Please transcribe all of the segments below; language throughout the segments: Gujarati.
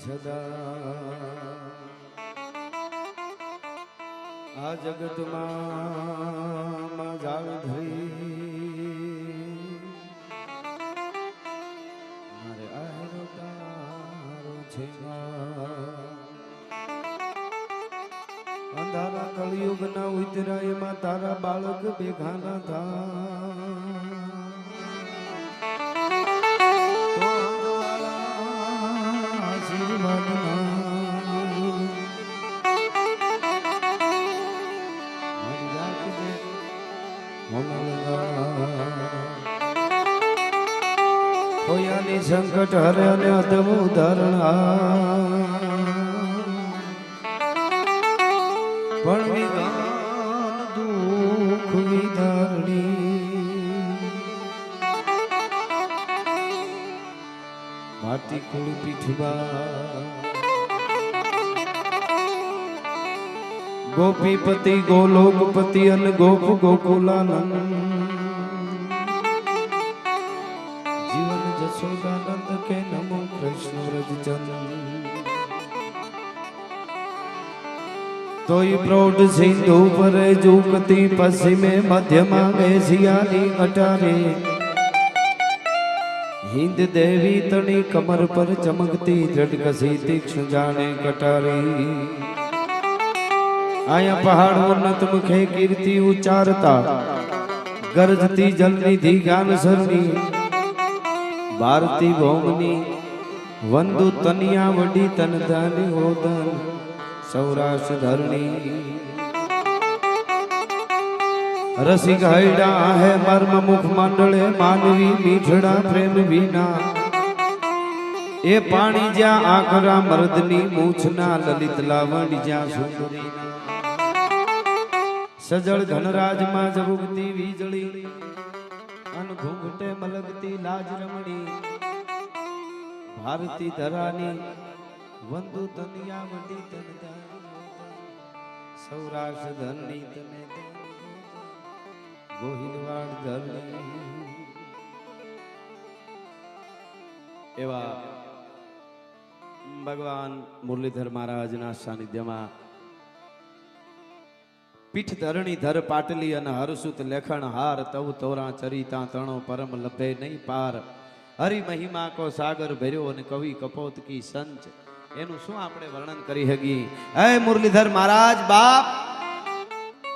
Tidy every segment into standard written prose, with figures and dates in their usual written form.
સદા આ જગતમાં જાળ ધરી મારે આરો તારો છે અંધારા કળિયુગ ના ઉતરાય માં તારા બાળક બેઘાના થા હોયાની સંકટ હરે અને અધમ ઉદાહરણ પણ વિધાન દુઃખ વિધારણી માટી કુળ પીઠવા ગોપીપતિ ગોલોકપતિ અને ગોપ ગોકુલાનંદ જીવન જશોદાનંદ કે નમો કૃષ્ણ વ્રજચંદ તોય પ્રૌઢ સિંધુ પર ઝુકતી પશ્ચિમે મધ્યમાં બેસિયાની અટારે હિન્દ દેવી તણી કમર પર ચમકતી જડકસી તીક્ષ્ણ જાણે કટારી આયા પહાડ ઉન્નત મુખે કીર્તિ ઉચ્ચારતા ગરજતી જલનિધિ જ્ઞાન સરની ભારતી ભૌમની વંદુ તનિયા વડી તન ધન હોદન સૌરાષ્ટ્ર ધરણી રસિક હૈડા હે મર્મ મુખ મંડળે માનવી મીઠડા પ્રેમ વિના એ પાણી જ્યાં આખરા મર્દની મૂછના લલિત લાવણી જ્યાં સુંદરી સજળ ઘનરાજમાં જબુગતી વીજળી અન ઘૂંઘટે મલગતી લાજ રમણી ભારતી ધરાની વંદુ તનિયા વડી તન સૌરાષ્ટ્ર ધરણી તને ગોહિલવાડ ધરણી એવા ભગવાન મુરલીધર મહારાજના સાનિધ્યમાં પીઠ ધરણી ધર પાટલી અને હરસુત લેખણ હાર તવ તોરા ચરિતા તણો પરમ લભે નહીં પાર હરિ મહિમા કો સાગર ભર્યો અને કવિ કપોત કી સંચ એનું શું આપણે વર્ણન કરી હકી હે મુરલીધર મહારાજ બાપ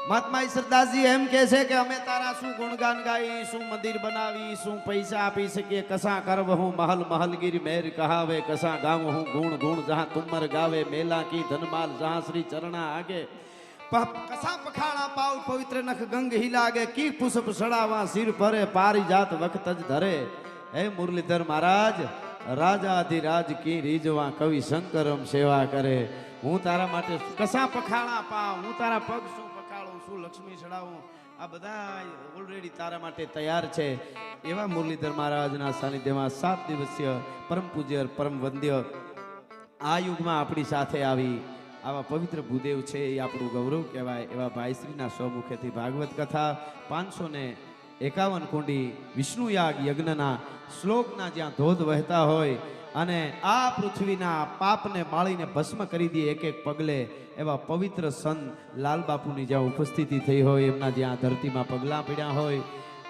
મહાત્મા ઈશ્વરદાસજી એમ કહે છે કે અમે તારા શું ગુણગાન ગાઈ શું મંદિર બનાવી શું પૈસા આપી શકીએ કસા કરવ હું મહલ મહલગીરી મેર કહાવે કસા ગાવ હું ગુણ ગુણ જહાં તુમર ગાવે મેલા કી ધનમાલ જહાં શ્રી ચરણા આગે કસા પખાણા પાવ પવિત્ર નખ ગંગ હિલાગે કી પુષ્પ સડાવા સિર ભરે પારી જાત વખત જ ધરે હે મુરલીધર મહારાજ રાજા અધિરાજ કી રીજવા કવિ શંકરમ સેવા કરે હું તારા માટે કસા પખાણા પાવ હું તારા પગ શું પખાડું શું લક્ષ્મી ચડાવું આ બધા ઓલરેડી તારા માટે તૈયાર છે એવા મુરલીધર મહારાજના સાનિધ્યમાં 7 દિવસીય પરમ પૂજ્ય પરમ વંદ્ય આ યુગમાં આપણી સાથે આવી આવા પવિત્ર ભૂદેવ છે એ આપણું ગૌરવ કહેવાય એવા ભાઈશ્રીના સ્વમુખેથી ભાગવત કથા 551 કુંડી વિષ્ણુ યાગ યજ્ઞના શ્લોકના જ્યાં ધોધ વહેતા હોય અને આ પૃથ્વીના પાપને બાળીને ભસ્મ કરી દે એક એક પગલે એવા પવિત્ર સંત લાલ બાપુની જ્યાં ઉપસ્થિતિ થઈ હોય એમના જ્યાં ધરતીમાં પગલાં પડ્યા હોય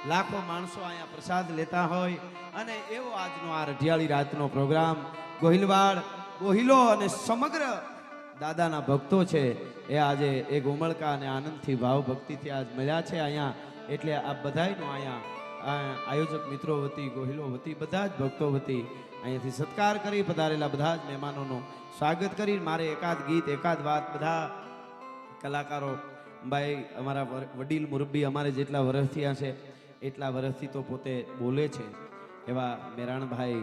લાખો માણસો અહીંયા પ્રસાદ લેતા હોય અને એવો આજનો આ રઢિયાળી રાતનો પ્રોગ્રામ ગોહિલવાડ ગોહિલો અને સમગ્ર દાદાના ભક્તો છે એ આજે એક ઉમળકા અને આનંદથી ભાવ ભક્તિથી આજ મળ્યા છે અહીંયા એટલે આ બધાયનો અહીંયા આયોજક મિત્રો વતી ગોહિલો વતી બધા જ ભક્તો વતી અહીંયાથી સત્કાર કરી પધારેલા બધા જ મહેમાનોનું સ્વાગત કરી મારે એકાદ ગીત એકાદ વાત બધા કલાકારો ભાઈ અમારા વડીલ મુરબ્બી અમારે જેટલા વર્ષ થયા છે એટલા વર્ષથી તો પોતે બોલે છે એવા મેરાણભાઈ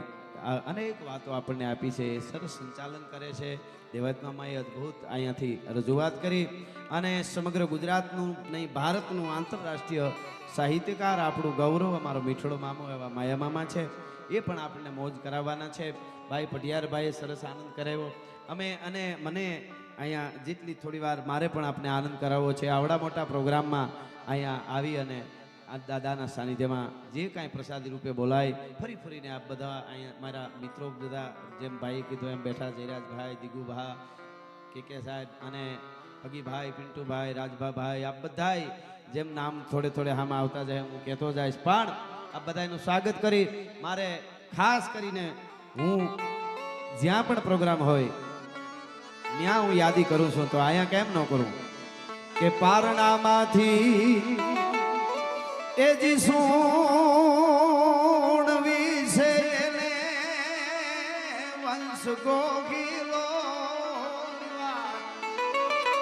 અનેક વાતો આપણને આપી છે સરસ સંચાલન કરે છે દેવાત્માએ અદ્ભુત અહીંયાથી રજૂઆત કરી અને સમગ્ર ગુજરાતનું નહીં ભારતનું આંતરરાષ્ટ્રીય સાહિત્યકાર આપણું ગૌરવ અમારો મીઠડો મામો એવા માયા મામા છે એ પણ આપણને મોજ કરાવવાના છે ભાઈ પઢિયારભાઈએ સરસ આનંદ કરાવ્યો અમે અને મને અહીંયા જેટલી થોડી વાર મારે પણ આપણે આનંદ કરાવવો છે આવડા મોટા પ્રોગ્રામમાં અહીંયા આવી અને આ દાદાના સાનિધ્યમાં જે કાંઈ પ્રસાદી રૂપે બોલાય ફરી ફરીને આપ બધા અહીંયા મારા મિત્રો બધા જેમ ભાઈ કીધું એમ બેઠા જયરાજભાઈ દિગુભા કે સાહેબ અને અગીભાઈ પિન્ટુભાઈ રાજભાભાઈ આપ બધાય જેમ નામ થોડે થોડે હામાં આવતા જાય હું કહેતો જઈશ પણ આ બધાનું સ્વાગત કરી મારે ખાસ કરીને હું જ્યાં પણ પ્રોગ્રામ હોય ત્યાં હું યાદી કરું છું તો અહીંયા કેમ ન કરું કે પારણામાંથી એ જી સોણવી છે ને વંશ ગોગીલો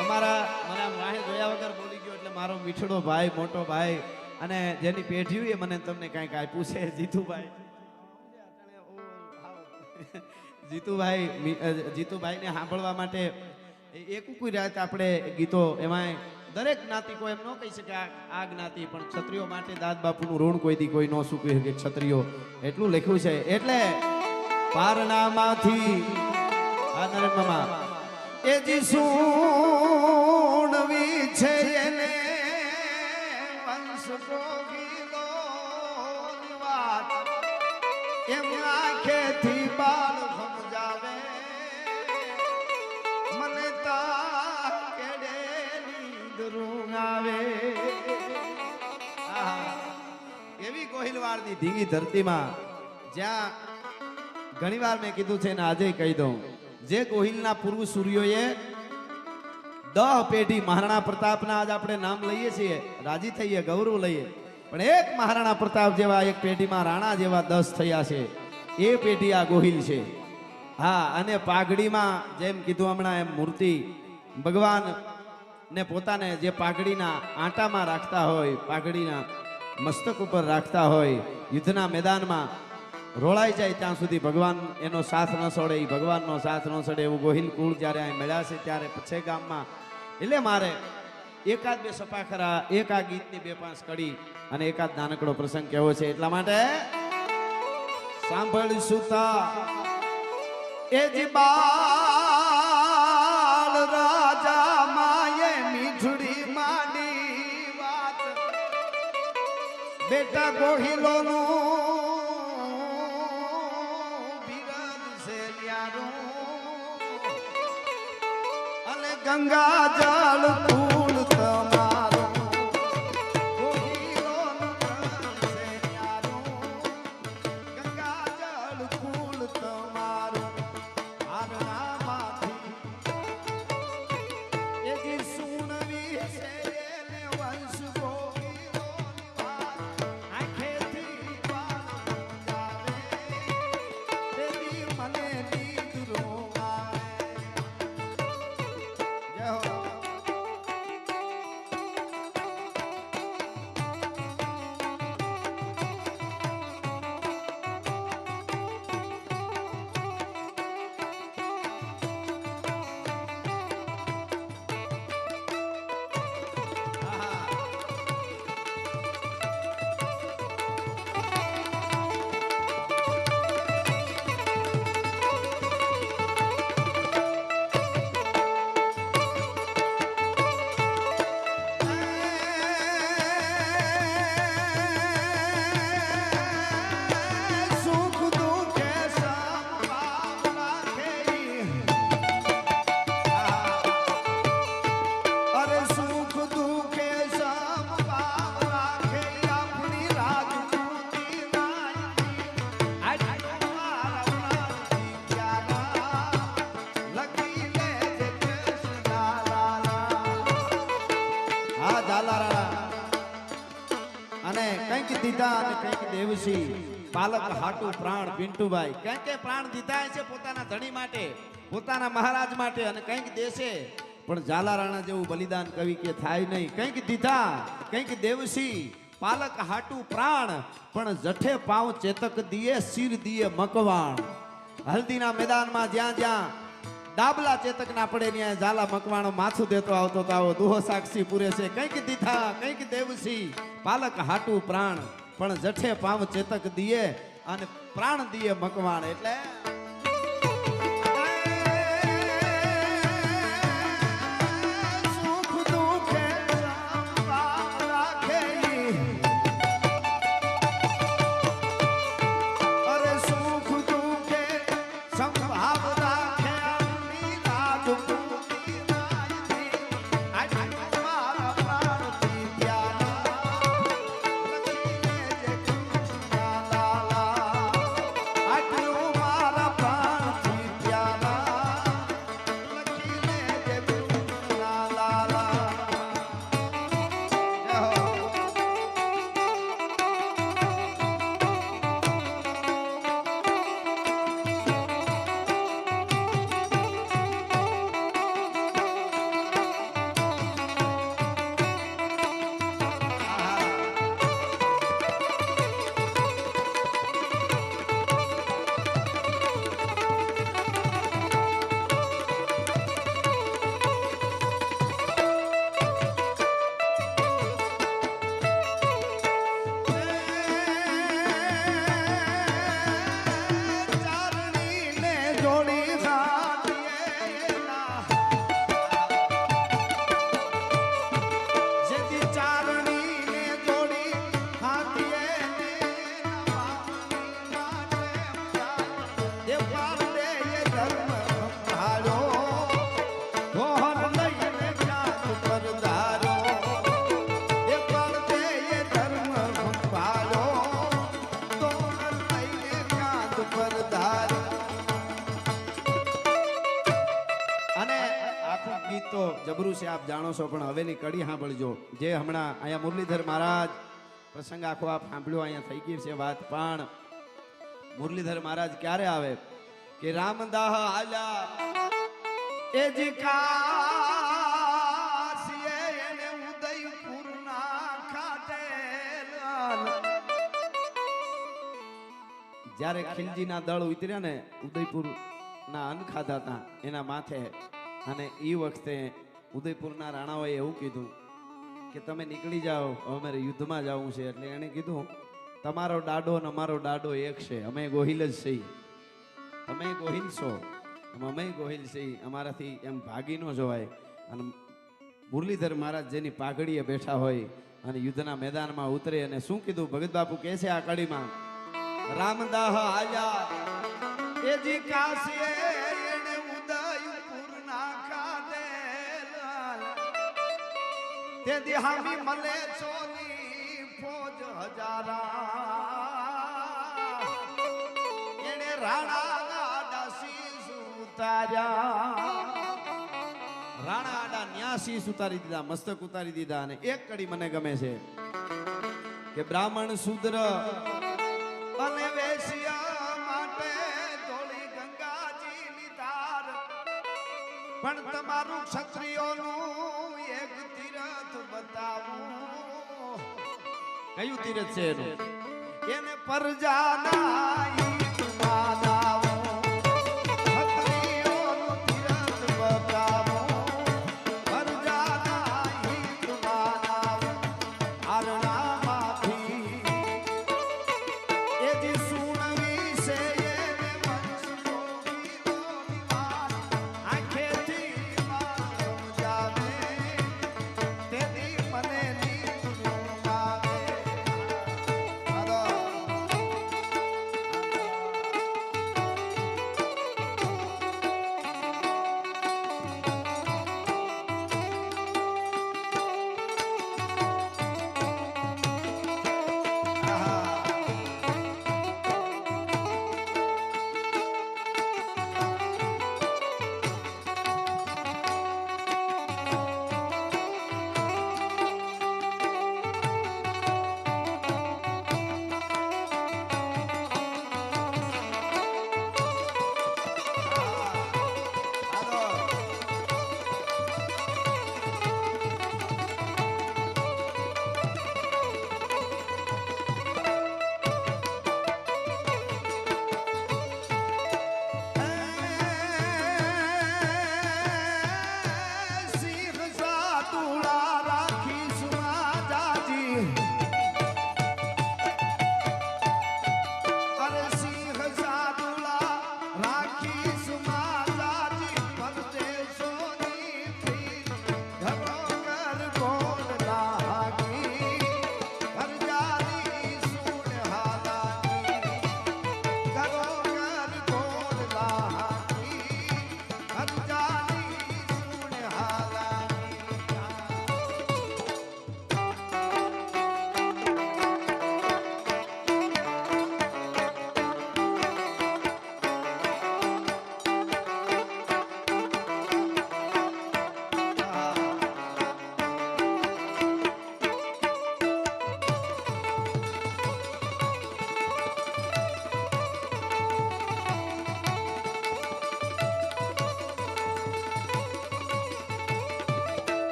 અમારા મને વાહે જોયા વગર બોલી ગયો એટલે મારો મીઠડો ભાઈ મોટો ભાઈ અને જેની પેઢીઓ એ મને તમને કાંઈક આપ્યું છે જીતુભાઈ જીતુભાઈને સાંભળવા માટે એક કોઈ રાત આપણે ગીતો એમાં દરેક જ્ઞાતિ કોઈ એમ ન કહી શકે આ જ્ઞાતિ પણ ક્ષત્રિયો માટે દાદ બાપુનું ઋણ કોઈ દી કોઈ ન ચૂકવી શકે ક્ષત્રિયો એટલું લખ્યું છે એટલે પારણામાંથી આ નરેન્દ્રમાં એ જી સોણવી છે એને વંશ ગોગીલો વાત એમ આંખેથી બાળ સમજાવે મને તા કેડેલી દરું આવે એવી ગોહિલવાડની ધીંગી ધરતીમાં જ્યાં ઘણીવાર મેં કીધું છે ને આજે કહી દઉં જે ગોહિલના પૂર્વ સૂર્યોએ 10 પેઢી મહારાણા પ્રતાપના આજ આપણે નામ લઈએ છીએ રાજી થઈએ ગૌરવ લઈએ પણ એક મહારાણા પ્રતાપ જેવા એક પેઢીમાં રાણા જેવા 10 થયા છે એ પેઢી આ ગોહિલ છે હા અને પાઘડીમાં જેમ કીધું હમણાં એમ મૂર્તિ ભગવાન ને પોતાને જે પાઘડીના આંટામાં રાખતા હોય પાઘડીના મસ્તક ઉપર રાખતા હોય યુદ્ધના મેદાનમાં રોળાઈ જાય ત્યાં સુધી ભગવાન એનો સાથ ન છોડે એ ભગવાનનો સાથ ન છોડે એવું ગોહિલ કુળ જ્યારે અહીં મળ્યા છે ત્યારે પછી ગામમાં એટલે મારે એકાદ બે સપાખરા એક આ ગીતની 2-5 કડી અને એકાદ નાનકડો પ્રસંગ કહેવો છે એટલા માટે સાંભળીશું તા એ જી બાળ રાજા માએ મીઠડી માંડી વાત બેટા ગોહિલોનું ગંગા જળ કુળ તમારું ગોહિલોનું છે ન્યારું ગંગા જળ કુળ તમારું આરણામાંથી એ જી સુણવી છે ને વંશ ગોહિલોની વાત આંખેથી બાળ આવે દેવી મને નીંદરો અને કંઈક દીધા અને કંઈક દેવસી પાલક હાટુ પ્રાણ પિન્ટુભાઈ કંઈક પ્રાણ દીધા છે પોતાના ધણી માટે પોતાના મહારાજ માટે અને કંઈક દેશે પણ ઝાલારાણા જેવું બલિદાન કવિ કે થાય નહીં કંઈક દીધા કંઈક દેવસી પાલક હાટુ પ્રાણ પણ જઠે પાવ ચેતક દિયે શિર દિયે મકવાણ હલ્દીના મેદાનમાં જ્યાં જ્યાં ડાબલા ચેતક ના પડે ત્યાં ઝાલા મકવાણો માથું દેતો આવતો તો આવો દુહો સાક્ષી પૂરે છે કંઈક દીધા કંઈક દેવસી પાલક હાટુ પ્રાણ પણ જઠે પાવ ચેતક દિયે અને પ્રાણ દિયે મકવાણ એટલે અઘરું છે આપ જાણો છો, પણ હવેની કડી સાંભળજો. જે હમણાં અહીંયા મુરલીધર મહારાજ પ્રસંગ આખો આપ સાંભળ્યો, અહીંયા થઈ ગઈ છે વાત. પણ મુરલીધર મહારાજ ક્યારે આવે કે રામદાહ આલ્યા એ જી કાશીએ એને ઉદયપુરના ખાટેલા. જ્યારે ખીલજીના દળ ઉતર્યા ને ઉદયપુર ના અન્ન ખાધા હતા એના માથે, અને એ વખતે ઉદયપુરના રાણાઓએ એવું કીધું કે તમે નીકળી જાઓ, અમારે યુદ્ધમાં જવું છે. એટલે એણે કીધું તમારો દાડો અને અમારો દાડો એક છે, અમે ગોહિલ જ છીએ, તમે ગોહિલ છો, અમે ગોહિલ છીએ, અમારાથી એમ ભાગી ન જવાય. અને મુરલીધર મહારાજ જેની પાઘડીએ બેઠા હોય અને યુદ્ધના મેદાનમાં ઉતરે, અને શું કીધું ભગત બાપુ કહે છે આ કડીમાં, રામદાહ આયા એ જી કાશીએ એને ઉદયપુર ના ખાધેલા. તે દિહામી મલે ચોની ફોજ હજારા, એને રાણા દાસી સુતાર્યા. રાણા આડા ન્યાસી ઉતારી દીધા, મસ્તક ઉતારી દીધા. અને એક કડી મને ગમે છે કે બ્રાહ્મણ શૂદ્ર અને વેશ્યા માટે ધોળી ગંગાજીની ધાર, પણ તમારું ક્ષત્રિયોનું એક તીરથ બતાવું. કયું તીરથ છે એનું? એને પરજાના ઈદમાં લાવો, ક્ષત્રિયોનું તીરથ બતાવું. પરજાના ઈદમાં લાવો, આરણામાંથી એ જી સુણવી છે એને વંશનો કીધો નિવાર. આંખેથી મારો જાવે તેદી મને નીંદનું આવે.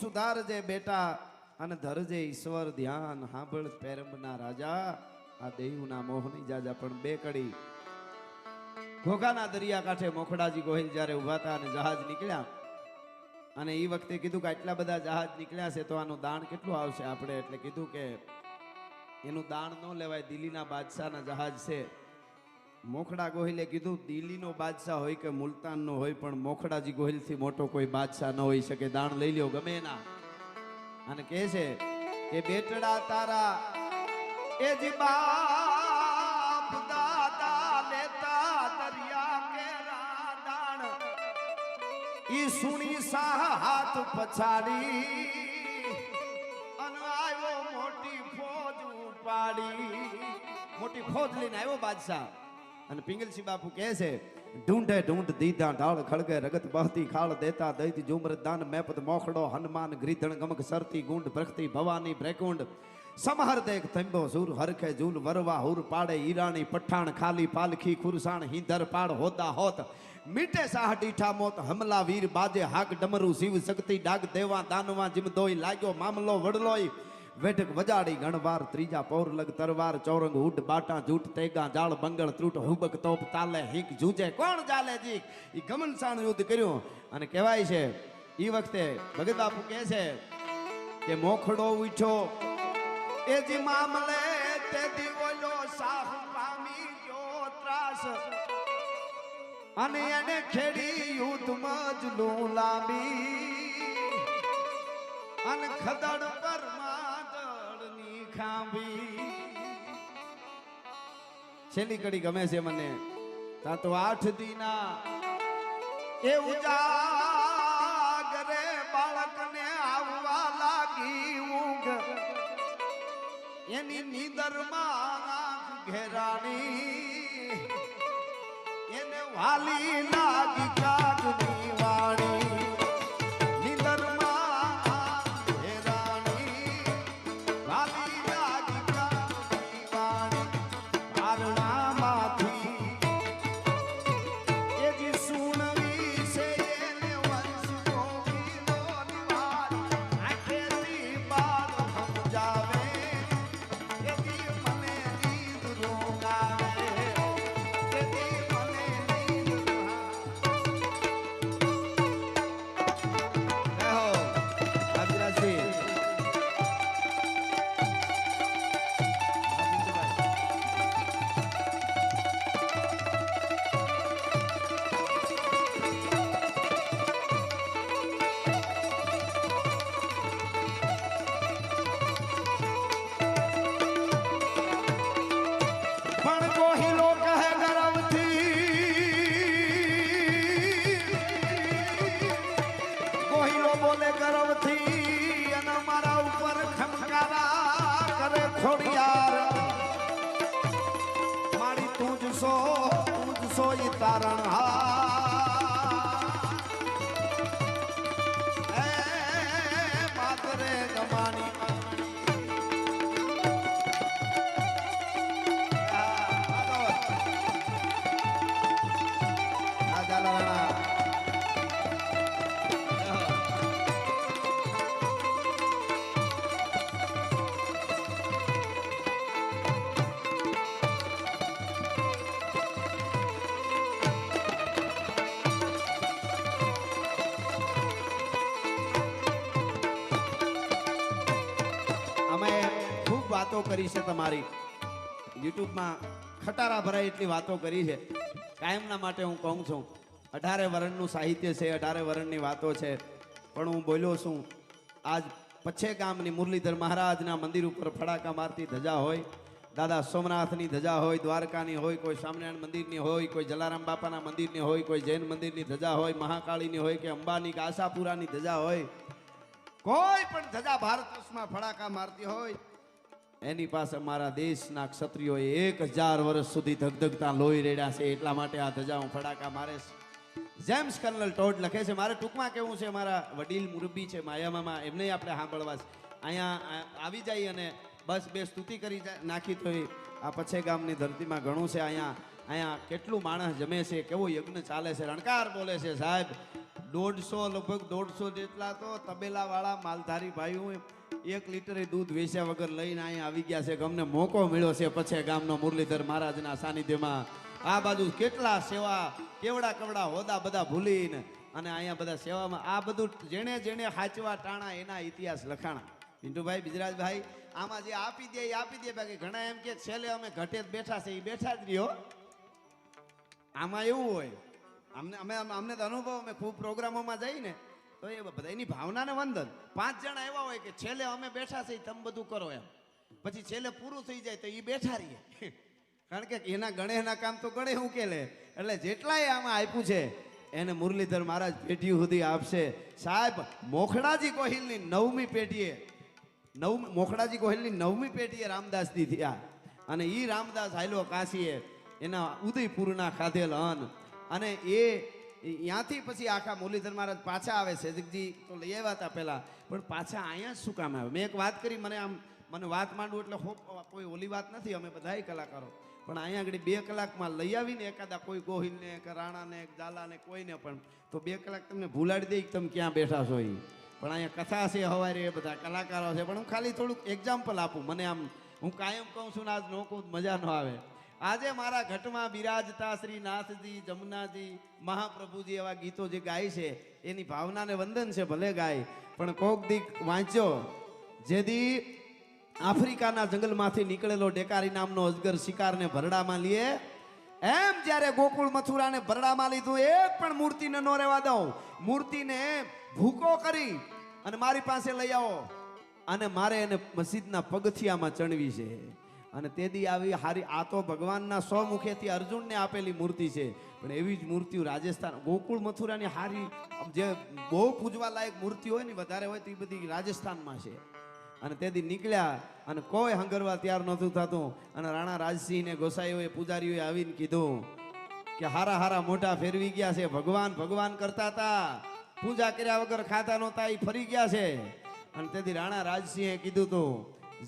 સુધારજે બેટા અને ધરજે ઈશ્વર ધ્યાન. સાંભળ પેરંબના રાજા, આ દેવના મોહની જાજા. પણ બે કડી ઘોઘાના દરિયા કાંઠે મોખડાજી ગોહિલ જ્યારે ઉભા હતા અને જહાજ નીકળ્યા, અને એ વખતે કીધું કે આટલા બધા જહાજ નીકળ્યા છે તો આનું દાણ કેટલું આવશે આપણે? એટલે કીધું કે એનું દાણ ન લેવાય. દિલ્હીના બાદશાહના જહાજ છે. મોખડા ગોહિલે કીધું દિલ્હીનો બાદશાહ હોય કે મુલતાનનો હોય પણ મોખડાજી ગોહિલથી મોટો કોઈ બાદશાહ ન હોઈ શકે. દાણ લઈ લ્યો ગમે એના. અને કહે છે કે બેટડા તારા એ જી બાપ દાદા લેતા દરિયા કેરા દાણ ઈ સુણી સાહ હાથ પછાડી અને આવ્યો મોટી ફોજ ઉપાડી. મોટી ફોજ લઈને આવ્યો બાદશાહ. અને પિંગલસિંહ બાપુ કહે છે ઢૂંઢે ઢૂંઢ દીધા ઢાળ ખળગે રગત બહતી ખાળ દેતા દૈતી જુમર દાન મેપત મોખડો હનુમાન ગ્રીધણ ગમક સરતી ગુંડ પ્રખતી ભવાની બ્રેકુંડ સમહર દેખ થંબો સુર હરખે ઝૂલ વરવા હુર પાડે ઈરાણી પઠાણ ખાલી પાલખી ખુરસાણ હિંદર પાડ હોતા હોત મીટે સાહ ડીઠા મોત હમલા વીર બાજે હાક ડમરું શિવ શક્તિ ડાગ દેવા દાનવા જીમ દોઈ લાગ્યો મામલો વડલોય વેઠક વજાડી ગણવાર ત્રીજા પૌર લગ તરવાર ચોરંગ ઉડ બાટા જૂટ તેગા જાળ બંગળ ત્રુટ હુબક તોપ તાલે હિક જૂજે કોણ જાલે જીક ઈ ગમનસાણ યુદ્ધ કર્યું. અને કહેવાય છે ઈ વખતે ભગત બાપુ કહે છે કે મોખડો ઉઠ્યો એ જી મામલે તે દીવલો સાહ પામી ગયો ત્રાસ અને એને ખેડી યુદ્ધ મજલું લાંબી અને ખદડ પર માદળની ખાંભી. છેલ્લી કડી ગમે છે મને. તા તો 8 દીના એ ઉજાગરે બાળકને આવવા લાગી ઊંઘ એની નીંદરમાં આંખ ઘેરાણી એને વાલી લાગી કાગની વાણી નીંદરમાં આંખ ઘેરાણી વાલી લાગી કાગની વાણી પારણામાંથી એ જી સુણવી છે એને વંશ ગોવીનો નિવારી આંખેથી બાળ સમજાવે એ જી મને નીંદ રોગાવે એ જી મને નીંદ હો આદિરાજી પણ કોહિલો કહે ગરવથી કોહિલો બોલે ગરવથી અને મારા ઉપર ખમકારા કરે ખોડિયાર મારી તું જ સો ઈ તારણ એ માતરે ગમાની અમે ખૂબ વાતો કરી છે તમારી યુટ્યુબમાં ખટારા ભરાય એટલી વાતો કરી છે. કાયમના માટે હું કહું છું 18 વરણનું સાહિત્ય છે, 18 વરણની વાતો છે. પણ હું બોલ્યો છું આજ પછે ગામની મુરલીધર મહારાજના મંદિર ઉપર ફડાકા મારતી ધજા હોય, દાદા સોમનાથની ધજા હોય, દ્વારકાની હોય, કોઈ સ્વામિનારાયણ મંદિરની હોય, કોઈ જલારામ બાપાના મંદિરની હોય, કોઈ જૈન મંદિરની ધજા હોય, મહાકાળીની હોય કે અંબાની કે આશાપુરાની ધજા હોય, કોઈ પણ ધજા ભારત વર્ષમાં ફડાકા મારતી હોય એની પાસે મારા દેશના ક્ષત્રિયોએ 1000 વર્ષ સુધી ધગધગતા લોહી રેડ્યા છે. એટલા માટે આ ધજા હું ફડાકા મારે છે. જેમ્સ કર્નલ ટોડ લખે છે. મારે ટૂંકમાં કેવું છે, મારા વડીલ મુરબ્બી છે માયામામા, એમને આપણે સાંભળવા છે. અહીંયા આવી જાય અને બસ બે સ્તુતિ કરી નાખી તો આ પછે ગામની ધરતીમાં ઘણું છે. અહીંયા કેટલું માણસ જમે છે, કેવો યજ્ઞ ચાલે છે, રણકાર બોલે છે સાહેબ. 150 લગભગ 150 જેટલા તો તબેલાવાળા માલધારી ભાઈઓ 1 લીટર દૂધ વેચ્યા વગર લઈને અહીંયા આવી ગયા છે. અમને મોકો મળ્યો છે પછે ગામનો મુરલીધર મહારાજના સાનિધ્યમાં. આ બાજુ કેટલા સેવા કેવડા કવડા હોદા બધા ભૂલીને અને અહીંયા બધા સેવામાં આ બધું જેણે જેણે હાચવા ટાણા એના ઇતિહાસ લખાણા. પિન્ટુભાઈ બિજરાજભાઈ આમાં જે આપી દે એ આપી દે, બાકી ઘણા એમ કે છેલ્લે અમે ઘટે જ બેઠા છે, એ બેઠા જ રહ્યો. આમાં એવું હોય, અમને તો અનુભવ, અમે ખૂબ પ્રોગ્રામોમાં જઈએ ને તો એ બધા એની ભાવનાને વંદન. 5 જણા એવા હોય કે છેલ્લે અમે બેઠા છે તમે બધું કરો એમ, પછી છેલ્લે પૂરું થઈ જાય તો એ બેઠા રહીએ. કારણ કે એના ગણેના કામ તો ગણે ઉકેલે. એટલે જેટલાય આમાં આપ્યું છે એને મુરલીધર મહારાજ પેઢી સુધી આપશે. સાહેબ મોખડાજી ગોહિલની 9મી પેઢીએ મોખડાજી ગોહિલની 9મી પેઢીએ રામદાસજી થયા, અને ઈ રામદાસ હાલ્યો કાશીએ એના ઉદયપુરના ખાધેલ અન્ન, અને એ ત્યાંથી પછી આખા મુરલીધર મહારાજ પાછા આવે. સેજકજી તો લઈ આવ્યા હતા પહેલા, પણ પાછા અહીંયા શું કામ આવે? મેં એક વાત કરી, મને વાત માંડવું એટલે કોઈ ઓલી વાત નથી, અમે બધાય કલાકારો, પણ અહીંયા આગળ 2 કલાકમાં લઈ આવીને એકાદા કોઈ ગોહિલને કે રાણાને કે ઝાલાને કોઈને પણ તો 2 કલાક તમને ભૂલાડી દઈ કે તમે ક્યાં બેઠા છો. એ પણ અહીંયા કથા છે હવારે, એ બધા કલાકારો છે, પણ હું ખાલી થોડુંક એક્ઝામ્પલ આપું. મને આમ હું કાયમ કહું છું ને, આજ નો કહું મજા ન આવે. આજે મારા ઘટમાં બિરાજતા શ્રી નાથજી, જમનાજી, મહાપ્રભુજી એવા ગીતો જે ગાય છે એની ભાવનાને વંદન છે, ભલે ગાય, પણ કોક દીક વાંચો. જેદી આફ્રિકાના જંગલમાંથી નીકળેલો ડેકારી નામનો અજગર શિકારને ભરડામાં લે, એમ જ્યારે ગોકુળ મથુરાને ભરડામાં લીધું, એક પણ મૂર્તિને ન રહેવા દઉં, મૂર્તિને ભૂકો કરી અને મારી પાસે લઈ આવો, અને મારે એને મસ્જિદના પગથિયામાં ચણવી છે. અને તેદી આવી હારી, આ તો ભગવાનના 100 મુખેથી અર્જુનને આપેલી મૂર્તિ છે, પણ એવી જ મૂર્તિઓ રાજસ્થાન ગોકુળ મથુરાની હારી જે બહુ પૂજવા લાયક મૂર્તિ હોય ને વધારે હોય તો એ બધી રાજસ્થાનમાં છે. અને તેથી નીકળ્યા અને કોઈ હંગરવા તૈયાર નહોતું થતું. અને રાણા રાજસિંહ ને ગોસાઈઓએ પૂજારીઓએ આવીને કીધું કે હારા હારા મોઢા ફેરવી ગયા છે, ભગવાન ભગવાન કરતા હતા, પૂજા કર્યા વગર ખાતા નહોતા, એ ફરી ગયા છે. અને તેથી રાણા રાજસિંહે કીધું હતું,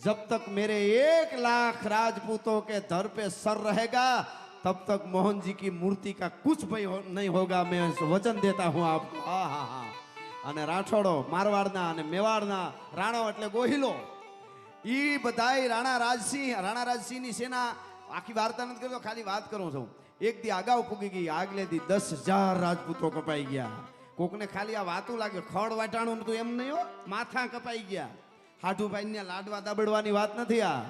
जब तक मेरे 1 लाख राजपूतों के धर पे सर रहेगा तब तक मोहन जी की मूर्ति का कुछ भी नहीं होगा, मैं वचन देता हूं आपको. हा हा हा. અને રાઠોડો મારવાડના અને મેવાડના રાણો એટલે ગોહિલો, ઈ બધાય રાણા રાજસિંહની સેના, આખી વાર્તા નથી કરતો, ખાલી વાત કરું છું. એક દી આગાઉ પૂગી ગઈ, આગલે દી 10,000 રાજપૂતો કપાઈ ગયા. કોકને ખાલી આ વાતું લાગે, ખડ વાટાણું તો એમ નહીં હો, માથા કપાઈ ગયા. હાઠુભાઈને લાડવા દબડવાની વાત નથી આ.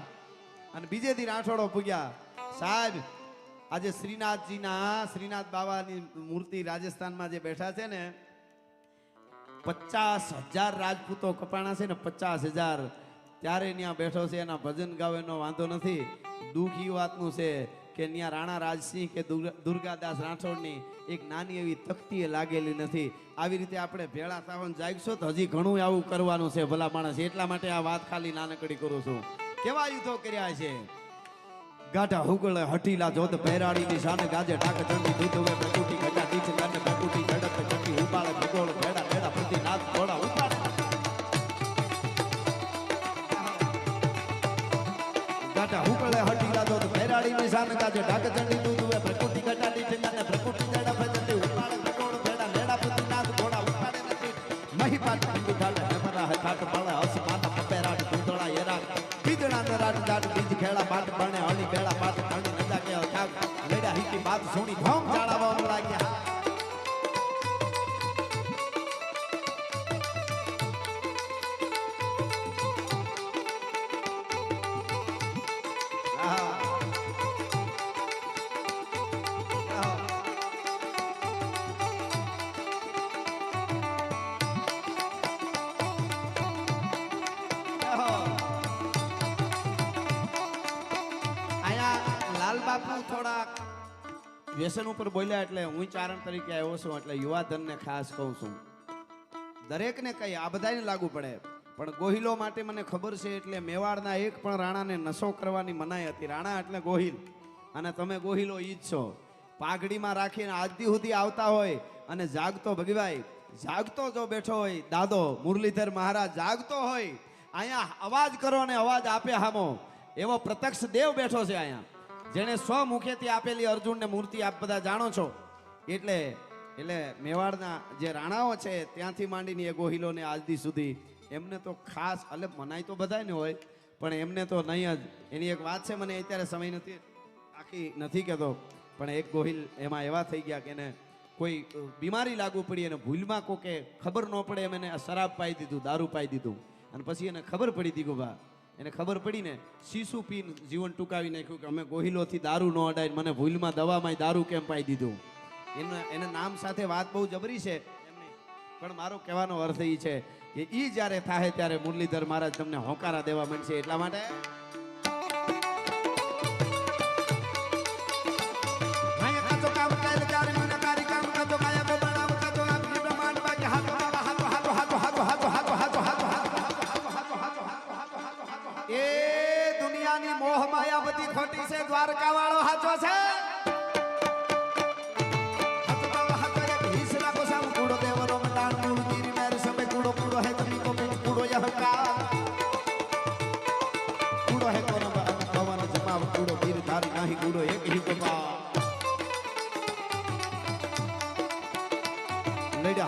અને બીજે દી રાઠોડો પૂગ્યા. સાહેબ આજે શ્રીનાથ બાબાની મૂર્તિ રાજસ્થાનમાં જે બેઠા છે ને, 50,000 રાજપૂતો કપાણા છે ને, 50,000. ત્યારે ત્યાં બેઠો છે, એના ભજન ગાવેનો વાંધો નથી. દુઃખ એ વાતનું છે કે ત્યાં રાણા રાજસિંહ કે દુર્ગાદાસ રાઠોડની એક નાની એવી તકતી લાગેલી નથી. આવી રીતે આપણે ભેળા થવાનું જાગશો તો હજી ઘણું આવું કરવાનું છે ભલા માણસ. એટલા માટે આ વાત ખાલી નાનકડી કરું છું. કેવા યુદ્ધો કર્યા છે. ગાઢા હુગળે હઠીલા જોધ પહેરાડીની શાન ગાજે ઢાક ચંડી દૂધવે પ્રકૃતિ ઘટા ટીચ ગાને પ્રકૃતિ ઝડપ ચંડી ઉપાડે ભગોળ ભેડા ભેડા પ્રતિ નાથ ઘોડા ઉપાડે. ગાઢા હુગળે હઠીલા જોધ પહેરાડીની શાન ગાજે ઢાક ચંડી દૂધવે પ્રકૃતિ ઘટા ટીચ ગાને પ્રકૃતિ ઝડપ ચંડી ઉપાડે ભગોળ ભેડા ભેડા પ્રતિ નાથ ઘોડા ઉપાડે નથી. મહી પાટ ઠંડુ ઠાડે હેમરા હઠાટ પાળે હસ માતા પપેરાટ ધૂંધળા એરા બીજણા ને રાટ જાટ બીજ ખેડા પાટ બણે હળી બેડા પાટ હળી નજા કે થાક લેડા હીકી બાત સુણી ધોમ ચાળાવવા લાગ્યા. લાલબાપુ થોડા વ્યસન ઉપર બોલ્યા એટલે હું ચારણ તરીકે આવ્યો છું, એટલે યુવાધનને ખાસ કહું છું. દરેકને કઈ આ બધાને લાગુ પડે, પણ ગોહિલો માટે મને ખબર છે. એટલે મેવાડના એક પણ રાણાને નશો કરવાની મનાઈ હતી. રાણા એટલે ગોહિલ, અને તમે ગોહિલો ઈ જ છો. પાઘડીમાં રાખીને આજથી સુધી આવતા હોય અને જાગતો ભગવાઈ જાગતો જો બેઠો હોય, દાદો મુરલીધર મહારાજ જાગતો હોય, અહીંયા અવાજ કરો ને અવાજ આપે હામો, એવો પ્રત્યક્ષ દેવ બેઠો છે અહીંયા, જેને 100 મુખેથી આપેલી અર્જુનને મૂર્તિ આપ બધા જાણો છો. એટલે મેવાડના જે રાણાઓ છે ત્યાંથી માંડીને એ ગોહિલોને આજથી સુધી એમને તો ખાસ, એટલે મનાઈ તો બધાને હોય પણ એમને તો નહીં જ. એની એક વાત છે, મને અત્યારે સમય નથી આખી નથી કહેતો, પણ એક ગોહિલ એમાં એવા થઈ ગયા કે એને કોઈ બીમારી લાગુ પડી અને ભૂલમાં કોકે ખબર ન પડે એમ એને શરાબ પાઈ દીધું, દારૂ પાઈ દીધું. અને પછી એને ખબર પડી દીગુભા, એને ખબર પડી ને શીશુ પીને જીવન ટૂંકાવી નાખ્યું કે અમે ગોહિલોથી દારૂ ન અડાય, મને ભૂલમાં દવામાં દારૂ કેમ પાઈ દીધું. એના નામ સાથે વાત બહુ જબરી છે એમની, પણ મારો કહેવાનો અર્થ એ છે કે ઈ જ્યારે થાય ત્યારે મુરલીધર મહારાજ તમને હોકારા દેવા માંડશે. એટલા માટે એ દુનિયાની મોહ માયા બધી ખોટી છે, દ્વારકા વાળો સાચો છે.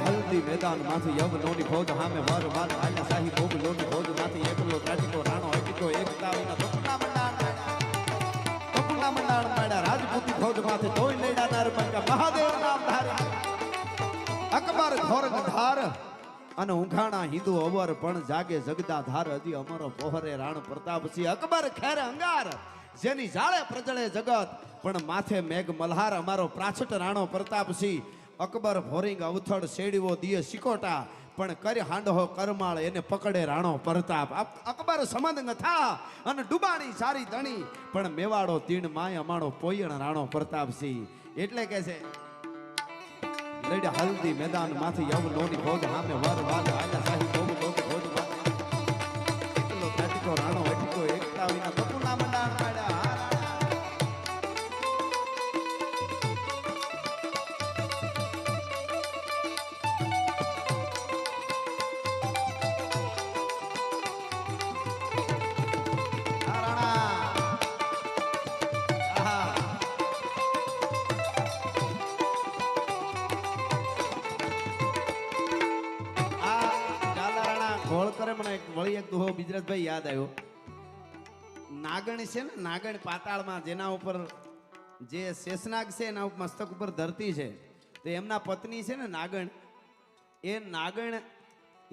હલ્દી મેદાન માંથી યવનોની ફોજ સામે વાર વાર આયા શાહી ભોગ લોની ફોજ માંથી એકલો ત્રાટકો રાણો એકલો એકતાવીના તપના મંડાણ માડ્યા રાજપૂતી ફોજ માંથી તોય લેડા નાર પંકા મહાદેવ નામ ધારે અકબર ધોરગ ધાર અને ઊંઘાણા હિન્દુ અવર પણ જાગે જગદા ધાર હજી અમારો પોહરે રાણ પ્રતાપ સિંહ અકબર ખેર અંગાર જેની જાળે પ્રજળે જગત પણ માથે મેઘ મલ્હાર અમારો પ્રાછટ રાણો પ્રતાપ સિંહ અકબર ભોરિંગ અવથડ શેડીવો દિયે સિકોટા પણ કરી હાંડો કરમાળ એને પકડે રાણો પ્રતાપ. અકબર સમંદ થા અને ડુબાણી સારી ધણી પણ મેવાડો તીણ માય અમારો પોયણ રાણો પ્રતાપ સિંહ. એટલે કે છે લડ હલ્દી મેદાન માંથી યવનોની ફોજ સામે વાર વાર આયા શાહી ભોગ લોની ફોજ માંથી એકલો ત્રાટકો રાણો એકલો એકતાવીના તપના મંડાણ માડ્યા. વળી એક દોહો બિજરાજભાઈ યાદ આવ્યો. નાગણ છે ને, નાગણ પાતાળમાં જેના ઉપર જે શેષનાગ છે એના મસ્તક ઉપર ધરતી છે, તો એમના પત્ની છે ને નાગણ, એ નાગણ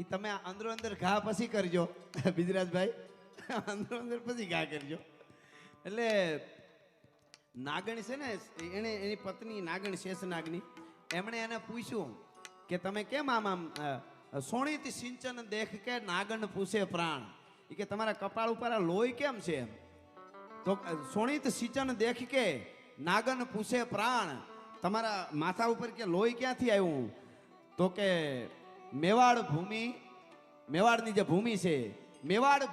એ તમે અંદરો અંદર ઘા પછી કરજો બિજરાજભાઈ, અંદરો અંદર પછી ઘા કરજો. એટલે નાગણ છે ને એને એની પત્ની નાગણ શેષનાગની એમણે એને પૂછ્યું કે તમે કેમ આમ સોણીત સિંચન દેખ કે નાગણ પૂછે પ્રાણ, એ કે તમારા કપાળ ઉપર આ લોહી કેમ છે? તો સોણીત સિંચન દેખ કે નાગણ પૂછે પ્રાણ, તમારા માથા ઉપર કે લોહી ક્યાંથી આવ્યું? તો કે મેવાડ ભૂમિ, મેવાડની જે ભૂમિ છે, મેવાડ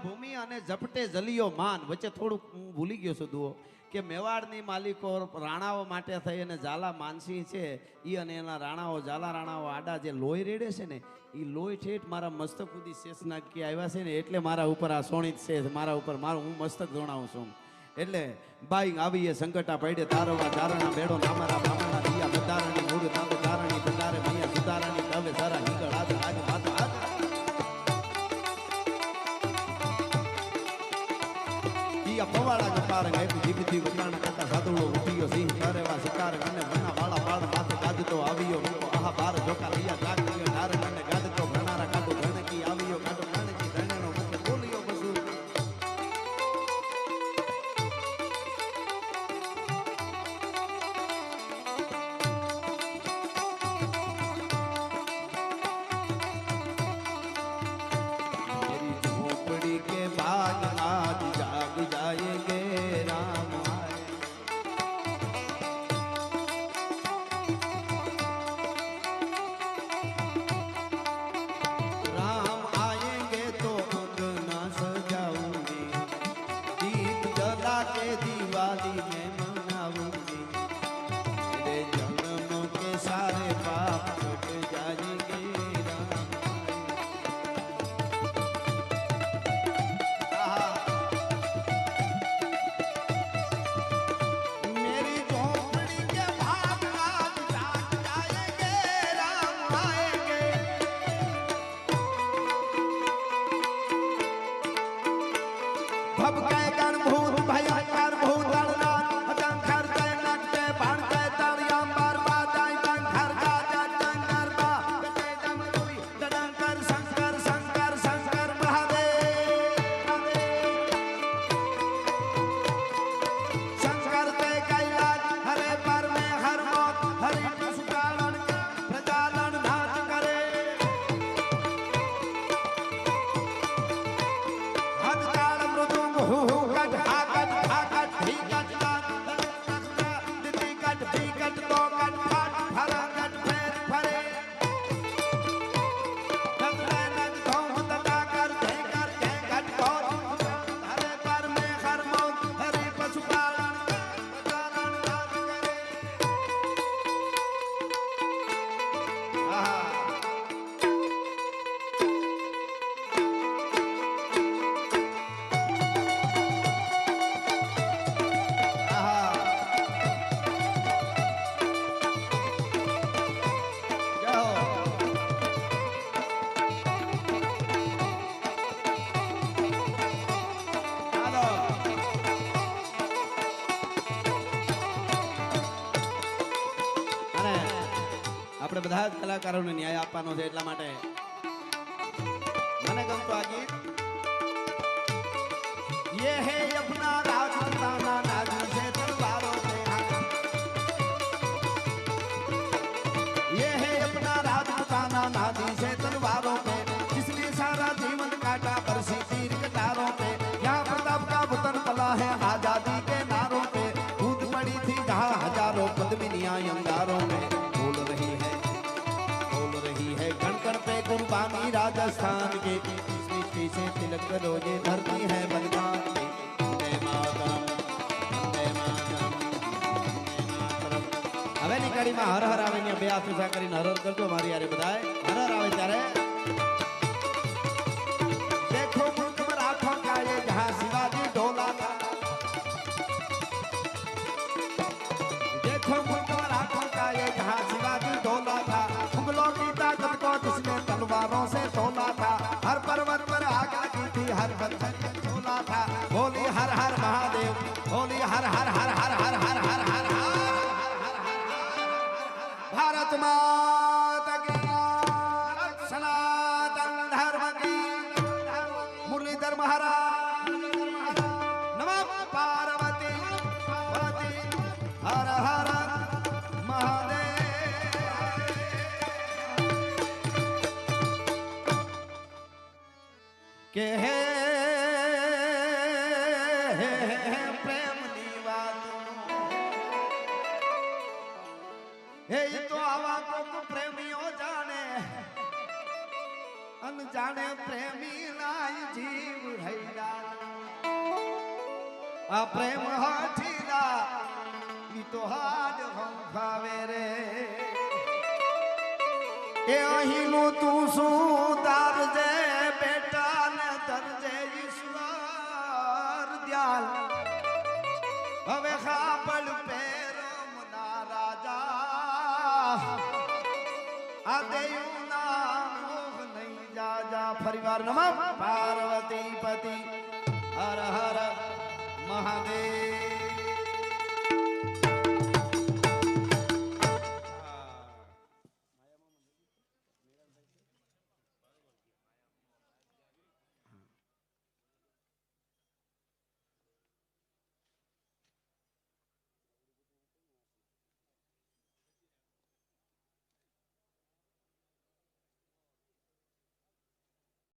ભૂમિ અને ઝપટે જલિયો માન. વચ્ચે થોડુંક હું ભૂલી ગયો છું દુઓ કે મેવાડની માલિકો રાણાઓ માટે થઈ અને ઝાલા માનસિંહ છે એ અને એના રાણાઓ ઝાલા રાણાઓ આડા જે લોહી રેડે છે ને એ લોહી ઠેઠ મારા મસ્તક સુધી શેષનાગ કે આવ્યા છે ને એટલે મારા ઉપર આ સોણિત છે, મારા ઉપર મારું હું મસ્તક જોણાવું છું. એટલે બાઈ આવીએ સંકટા પડે તારવા ચારણા બેડો નામારા બ્રાહ્મણા દિયા બધારણી મૂળ તાંબ તારણી બંધારે મૈયા સુધારાણી કવે સારા હિંગળ આજ આજ માત આજ પવાડા ગપાર ગાયતું જીવતી વટાણ કરતા સાધુડો ઉઠ્યો સિંહ કરેવા શિકાર અને વના વાળા વાળ માથે ગાજતો આવ્યો આહા બાર જોકા લૈયા જાગ લૈયો ધાર અને ગાજતો ભણારા કાઢો ગણકી આવ્યો કાઢો ગણકી ધણેનો મુખે બોલ્યો બસુ. मेरी झोपड़ी के बाद आज जाग जाएंगे राम आए. આપણે બધા જ કલાકારોને ન્યાય આપવાનો છે એટલા માટે મને ગમતો આ ગીત ये है अपना राजपुताना नादी से तलवारों पे ये है अपना राजपुताना नादी से तलवारों पे जिसने सारा जीवन काटा बरसी तीर कटारों पे यहाँ प्रताप का वतन पला है आजादी के नारों पे कूद पड़ी थी जहाँ हजारों पद्मिनियां अंगारों में बोल रही है कण कण पे कुर्बानी राजस्थान की मिट्टी से तिलक करो ये धरती है बलिदान की वंदे मातरम वंदे मातरम હવે ની ગાડીમાં હર હર આવે ને બે હાથ ઊંચા કરીને હર હર કરજો મારી યારે બધાય હર હર આવે ત્યારે देखो मुल्क में आंखों का ये जहां शिवाजी डोला था देखो मुल्क में आंखों का ये जहां शिवाजी डोला था मुगलों की ताकत को जिसने तलवारों से तोला था हर पर्वत पर आग लगी थी हर पत्थर पे तोला था बोली हर हर महादेव बोली हर हर हर हर हर हर हर हर भारत माता की सनातन धर्म की मुरलीधर महाराज नमः पार्वती हर हर महादेव के है प्रेम दीवान हे ये तो आवा को प्रेमियों जाने अनजाने प्रेमी नाई जीव हैला आ प्रेम हाठीला ई तो हाड हम खावे रे ए अहीनु तू सुदार जे बेटा ने दरजे ईश्वर दयाल હવે ખાપડ પેરો મના રાજા આ દેયું ના મોહ નહીં જાજા ફરીવાર નમઃ પાર્વતી પતિ હર હર મહાદેવ